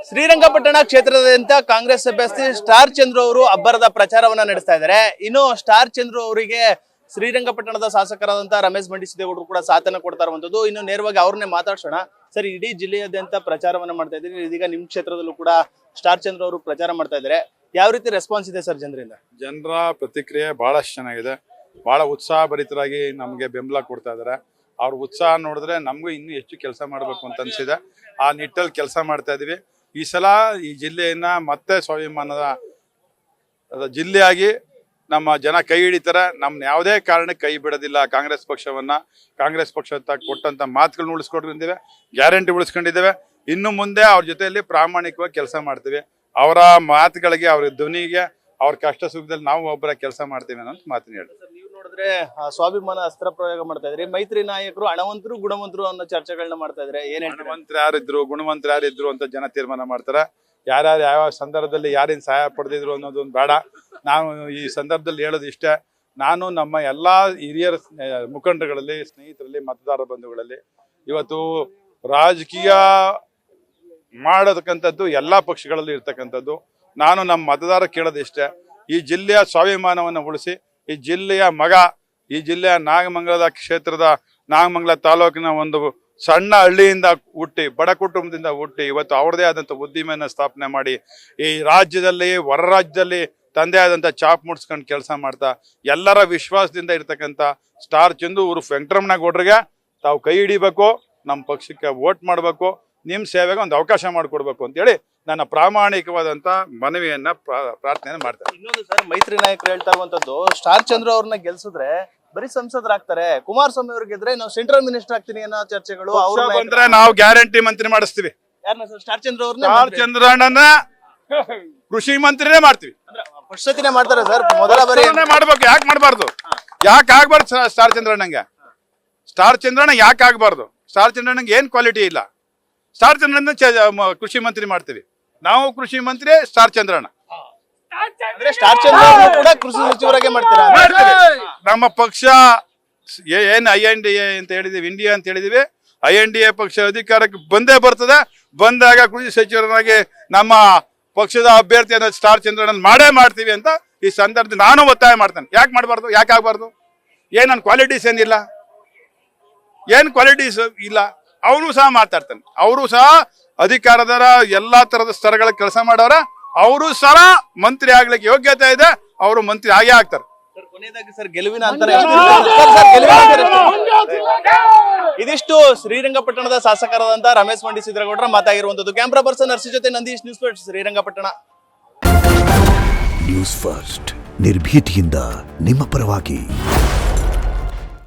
ಶ್ರೀರಂಗಪಟ್ಟಣ ಕ್ಷೇತ್ರದಾದ್ಯಂತ ಕಾಂಗ್ರೆಸ್ ಅಭ್ಯರ್ಥಿ ಸ್ಟಾರ್ ಚಂದ್ರು ಅವರು ಅಬ್ಬರದ ಪ್ರಚಾರವನ್ನ ನಡೆಸ್ತಾ ಇದ್ದಾರೆ. ಇನ್ನು ಸ್ಟಾರ್ ಚಂದ್ರು ಅವರಿಗೆ ಶ್ರೀರಂಗಪಟ್ಟಣದ ಶಾಸಕರಾದಂತಹ ರಮೇಶ್ ಬಂಡಿಸಿದ್ದೇಗೌಡರು ಕೂಡ ಸಾಥನ್ನ ಕೊಡ್ತಾ ಇರುವಂತದ್ದು. ಇನ್ನು ನೇರವಾಗಿ ಅವ್ರನ್ನೇ ಮಾತಾಡ್ಸೋಣ. ಸರ್, ಇಡೀ ಜಿಲ್ಲೆಯಾದ್ಯಂತ ಪ್ರಚಾರವನ್ನ ಮಾಡ್ತಾ ಇದ್ದೀರಿ, ಇದೀಗ ನಿಮ್ ಕ್ಷೇತ್ರದಲ್ಲೂ ಕೂಡ ಸ್ಟಾರ್ ಚಂದ್ರು ಅವರು ಪ್ರಚಾರ ಮಾಡ್ತಾ ಇದ್ದಾರೆ. ಯಾವ ರೀತಿ ರೆಸ್ಪಾನ್ಸ್ ಇದೆ ಸರ್ ಜನರಿಂದ? ಜನರ ಪ್ರತಿಕ್ರಿಯೆ ಬಹಳಷ್ಟು ಚೆನ್ನಾಗಿದೆ. ಬಹಳ ಉತ್ಸಾಹಭರಿತರಾಗಿ ನಮಗೆ ಬೆಂಬಲ ಕೊಡ್ತಾ ಇದ್ದಾರೆ. ಅವ್ರ ಉತ್ಸಾಹ ನೋಡಿದ್ರೆ ನಮಗೂ ಇನ್ನೂ ಹೆಚ್ಚು ಕೆಲಸ ಮಾಡಬೇಕು ಅಂತ ಅನ್ಸಿದೆ. ಆ ನಿಟ್ಟಲ್ಲಿ ಕೆಲಸ ಮಾಡ್ತಾ ಇದೀವಿ. ಈ ಸಲ ಈ ಜಿಲ್ಲೆಯನ್ನ ಮತ್ತೆ ಸ್ವಾಭಿಮಾನದ ಜಿಲ್ಲೆಯಾಗಿ ನಮ್ಮ ಜನ ಕೈ ಹಿಡಿತಾರೆ. ನಮ್ನ ಯಾವುದೇ ಕಾರಣಕ್ಕೆ ಕೈ ಬಿಡೋದಿಲ್ಲ. ಕಾಂಗ್ರೆಸ್ ಪಕ್ಷ ಕೊಟ್ಟಂತ ಮಾತುಗಳನ್ನ ಉಳಿಸ್ಕೊಂಡಿದ್ದೇವೆ, ಗ್ಯಾರಂಟಿ ಉಳಿಸ್ಕೊಂಡಿದ್ದೇವೆ. ಇನ್ನು ಮುಂದೆ ಅವ್ರ ಜೊತೆಯಲ್ಲಿ ಪ್ರಾಮಾಣಿಕವಾಗಿ ಕೆಲಸ ಮಾಡ್ತೀವಿ. ಅವರ ಮಾತುಗಳಿಗೆ, ಅವ್ರ ಧ್ವನಿಗೆ, ಅವ್ರ ಕಷ್ಟ ಸುಖದಲ್ಲಿ ನಾವು ಒಬ್ಬರ ಕೆಲಸ ಮಾಡ್ತೀವಿ ಅನ್ನೋ ಮಾತನ್ನ ಹೇಳಿ. ನೀವು ನೋಡಿದ್ರೆ ಸ್ವಾಭಿಮಾನ ಅಸ್ತ್ರ ಪ್ರಯೋಗ ಮಾಡ್ತಾ ಇದ್ರಿ. ಮೈತ್ರಿ ನಾಯಕರು ಹಣವಂತರು ಗುಣವಂತರು ಅನ್ನೋ ಚರ್ಚೆಗಳನ್ನ ಮಾಡ್ತಾ ಇದ್ರೆ ಏನ್ ಹೇಳ್ತೀರಾ? ಹಣವಂತರು ಯಾರಿದ್ರು, ಗುಣವಂತರು ಯಾರಿದ್ರು ಅಂತ ಜನ ತೀರ್ಮಾನ ಮಾಡ್ತಾರೆ. ಯಾರ್ಯಾರು ಯಾವ ಸಂದರ್ಭದಲ್ಲಿ ಯಾರೇನು ಸಹಾಯ ಪಡೆದಿದ್ರು ಅನ್ನೋದೊಂದು ಬೇಡ. ನಾನು ಈ ಸಂದರ್ಭದಲ್ಲಿ ಹೇಳೋದು ಇಷ್ಟೇ, ನಾನು ನಮ್ಮ ಎಲ್ಲಾ ಹಿರಿಯರ ಮುಖಂಡರಲ್ಲಿ, ಸ್ನೇಹಿತರಲ್ಲಿ, ಮತದಾರ ಬಂಧುಗಳಲ್ಲಿ ಇವತ್ತು ರಾಜಕೀಯ ಮಾಡತಕ್ಕಂಥದ್ದು ಎಲ್ಲಾ ಪಕ್ಷಗಳಲ್ಲಿ ಇರ್ತಕ್ಕಂಥದ್ದು. ನಾನು ನಮ್ಮ ಮತದಾರ ಕೇಳೋದು ಇಷ್ಟೇ, ಈ ಜಿಲ್ಲೆಯ ಸ್ವಾಭಿಮಾನವನ್ನು ಉಳಿಸಿ, ಈ ಜಿಲ್ಲೆಯ ಮಗ, ಈ ಜಿಲ್ಲೆಯ ನಾಗಮಂಗಲದ ಕ್ಷೇತ್ರದ ನಾಗಮಂಗಲ ತಾಲೂಕಿನ ಒಂದು ಸಣ್ಣ ಹಳ್ಳಿಯಿಂದ ಹುಟ್ಟಿ, ಬಡ ಕುಟುಂಬದಿಂದ ಹುಟ್ಟಿ, ಇವತ್ತು ಅವ್ರದೇ ಆದಂಥ ಉದ್ದಿಮೆಯನ್ನು ಸ್ಥಾಪನೆ ಮಾಡಿ ಈ ರಾಜ್ಯದಲ್ಲಿ, ಹೊರ ರಾಜ್ಯದಲ್ಲಿ ತಂದೆ ಆದಂಥ ಚಾಪ್ ಮುಡ್ಸ್ಕೊಂಡು ಕೆಲಸ ಮಾಡ್ತಾ ಎಲ್ಲರ ವಿಶ್ವಾಸದಿಂದ ಇರ್ತಕ್ಕಂಥ ಸ್ಟಾರ್ ಚಂದ್ರು ಉರ್ಫ್ ವೆಂಕಟರಮಣ ಗೌಡ್ರಿಗೆ ತಾವು ಕೈ ಹಿಡಿಬೇಕು, ನಮ್ಮ ಪಕ್ಷಕ್ಕೆ ವೋಟ್ ಮಾಡಬೇಕು, ನಿಮ್ಮ ಸೇವೆಗೆ ಒಂದು ಅವಕಾಶ ಮಾಡಿಕೊಡ್ಬೇಕು ಅಂತೇಳಿ ನನ್ನ ಪ್ರಾಮಾಣಿಕವಾದಂತ ಮನವಿಯನ್ನ ಪ್ರಾರ್ಥನೆ ಮಾಡ್ತಾರೆ. ಇನ್ನೊಂದು ಸರ್, ಮೈತ್ರಿ ನಾಯಕರು ಹೇಳ್ತಾ ಇರುವಂತದ್ದು, ಸ್ಟಾರ್ ಚಂದ್ರು ಅವ್ರನ್ನ ಗೆಲ್ಸಿದ್ರೆ ಬರೀ ಸಂಸದರಾಗ್ತಾರೆ, ಕುಮಾರಸ್ವಾಮಿ ಅವ್ರಿಗೆ ಗೆದ್ರೆ ನಾವು ಸೆಂಟ್ರಲ್ ಮಿನಿಸ್ಟರ್ ಆಗ್ತೀನಿ ಅನ್ನೋ ಚರ್ಚೆಗಳು. ಅವ್ರು ಬಂದ್ರೆ ನಾವು ಗ್ಯಾರಂಟಿ ಮಂತ್ರಿ ಮಾಡಿಸ್ತೀವಿ. ಯಾರನ್ನ ಸರ್? ಸ್ಟಾರ್ ಚಂದ್ರು ಅವ್ರನ್ನ? ಸ್ಟಾರ್ ಚಂದ್ರಣ್ಣನ ಕೃಷಿ ಮಂತ್ರಿನೇ ಮಾಡ್ತೀವಿ. ಫಸ್ಟ್ ಸತಿನೇ ಮಾಡ್ತಾರೆ ಸರ್, ಮೊದಲ ಬಾರಿ ಮಾಡ್ಬೇಕು. ಯಾಕೆ ಮಾಡಬಾರ್ದು? ಯಾಕೆ ಆಗ್ಬಾರ್ದು? ಸ್ಟಾರ್ ಚಂದ್ರಣ್ಣಂಗೆ ಸ್ಟಾರ್ ಚಂದ್ರಣ್ಣ ಯಾಕೆ ಆಗ್ಬಾರ್ದು? ಸ್ಟಾರ್ ಚಂದ್ರಣ್ಣಂಗೆ ಏನ್ ಕ್ವಾಲಿಟಿ ಇಲ್ಲ. ಸ್ಟಾರ್ ಚಂದ್ರಣ್ಣ ಕೃಷಿ ಮಂತ್ರಿ ಮಾಡ್ತೀವಿ ನಾವು. ಕೃಷಿ ಮಂತ್ರಿ ಸ್ಟಾರ್ ಚಂದ್ರಣ್ಣ. ಸ್ಟಾರ್ ಚಂದ್ರ ಕೂಡ ಕೃಷಿ ಸಚಿವರಾಗೆ ಮಾಡ್ತೀರಾ? ನಮ್ಮ ಪಕ್ಷ ಏನ್ INDA ಅಂತ ಹೇಳಿದೀವಿ, ಇಂಡಿಯಾ ಅಂತ ಹೇಳಿದೀವಿ. INDA ಪಕ್ಷ ಅಧಿಕಾರಕ್ಕೆ ಬಂದೇ ಬರ್ತದೆ. ಬಂದಾಗ ಕೃಷಿ ಸಚಿವರಾಗಿ ನಮ್ಮ ಪಕ್ಷದ ಅಭ್ಯರ್ಥಿಯಾದ ಸ್ಟಾರ್ ಚಂದ್ರಣ್ಣ ಮಾಡೇ ಮಾಡ್ತೀವಿ ಅಂತ ಈ ಸಂದರ್ಭದಲ್ಲಿ ನಾನು ಒತ್ತಾಯ ಮಾಡ್ತೇನೆ. ಯಾಕೆ ಮಾಡಬಾರ್ದು? ಯಾಕೆ ಆಗ್ಬಾರ್ದು? ಏನ್ ಕ್ವಾಲಿಟೀಸ್ ಏನಿಲ್ಲ, ಏನ್ ಕ್ವಾಲಿಟೀಸ್ ಇಲ್ಲ. ಅವರು ಸಹ ಮಾತಾಡ್ತಾನೆ. ಅವರು ಸಹ ಅಧಿಕಾರದ ಎಲ್ಲಾ ತರದ ಸ್ತರಗಳ ಕೆಲಸ ಮಾಡೋರ. ಅವರು ಸಹ ಮಂತ್ರಿ ಆಗ್ಲಿಕ್ಕೆ ಯೋಗ್ಯತೆ ಇದೆ. ಅವರು ಮಂತ್ರಿ ಆಗೇ ಆಗ್ತಾರೆ. ಕೊನೆಯದಾಗಿ ಸರ್, ಗೆಲುವಿನ ಅಂತರ ಇದಿಷ್ಟು ಶ್ರೀರಂಗಪಟ್ಟಣದ ಶಾಸಕರಾದಂತ ರಮೇಶ್ ಬಂಡಿಸಿದ್ದೇಗೌಡರ ಮಾತಾಗಿರುವಂತದ್ದು. ಕ್ಯಾಮ್ರಾ ಪರ್ಸನ್ ಅರ್ಸಿ ಜೊತೆ Nandish, news first, Srirangapatna. News first, ನಿರ್ಭೀತಿಯಿಂದ ನಿಮ್ಮ ಪರವಾಗಿ.